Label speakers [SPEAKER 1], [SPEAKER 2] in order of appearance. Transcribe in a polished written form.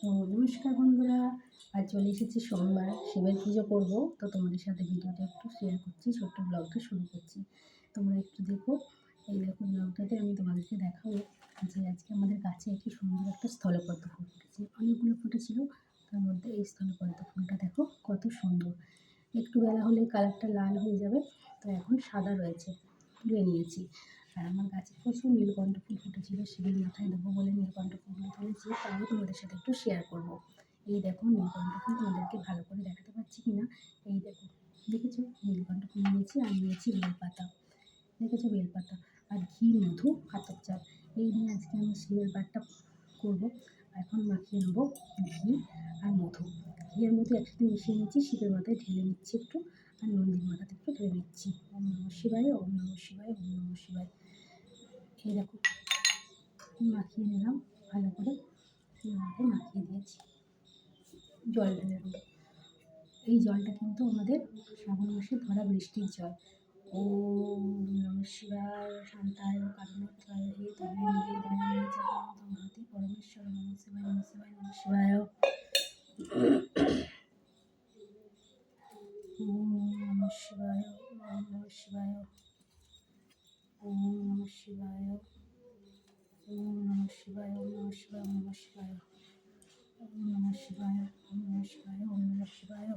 [SPEAKER 1] তো নমস্কার বন্ধুরা, আজ চলে এসেছি সোমবার, শিবের পুজো করবো। তো তোমাদের সাথে ভিডিওটা একটু শেয়ার করছি, ছোট্ট ব্লগটা শুরু করছি। তোমরা একটু দেখো। এই দেখো, ব্লগটাতে আমি তোমাদেরকে দেখাবো যে আজকে আমাদের গাছে একটি সুন্দর একটা স্থলপদ্ম ফুল ফুটেছে। অনেকগুলো ফুটেছিল, তার মধ্যে এই স্থলপদ্ম ফুলটা দেখো কত সুন্দর। একটু বেলা হলেই কালারটা লাল হয়ে যাবে, তো এখন সাদা রয়েছে, তুলে নিয়েছি। আর আমার গাছে প্রচুর নীলকণ্ঠ ফুল ফুটেছিল, শিবের মাথায় দেবো বলে নীলকণ্ঠ ফুলগুলো তুলেছি, তাও তোমাদের সাথে একটু শেয়ার করব। এই দেখো নীলকণ্ঠ ফুল, তোমাদেরকে ভালো করে দেখাতে পারছি কিনা। এই দেখো, দেখেছো নীলকণ্ঠ ফুল নিয়েছি, আর নিয়েছি বেলপাতা। দেখেছো বেলপাতা আর ঘি, মধু, আতপ চাল, এই নিয়ে আজকে আমি শিবের পাঠটা করবো। এখন মাখিয়ে নেবো ঘি আর মধু। ঘি আর মধু একসাথে মিশিয়ে নিচ্ছি, শিবের মাথায় ঢেলে নিচ্ছি একটু, আর নন্দীর মাথাতে একটু ঢেলে নিচ্ছি। ওম নমঃ শিবায়, ওম নমঃ শিবায়, ওম নমঃ শিবায়। এই দেখো মাখিয়ে নিলাম ভালো করে, মাথায় মাখিয়ে দিয়েছি। জল ঢেলে দেবো। এই জলটা কিন্তু আমাদের শ্রাবণ মাসে ধরা বৃষ্টির জল। ওম নমঃ শিবায়, শান্তায় কারণোত্তরায় হে তবে দয়াময়ী জগন্নাথ পরমেশ্বর নমঃ শিবায়, নমঃ শিবায়, নমঃ শিবায়। ওম নমঃ শিবায়, ওম নমঃ শিবায়, ওম নমঃ শিবায়, ওম নমঃ শিবায়, ওম নমঃ শিবায়, ওম নমঃ শিবায়, ওম নমঃ শিবায়, ওম নমঃ শিবায়, ওম নমঃ শিবায়।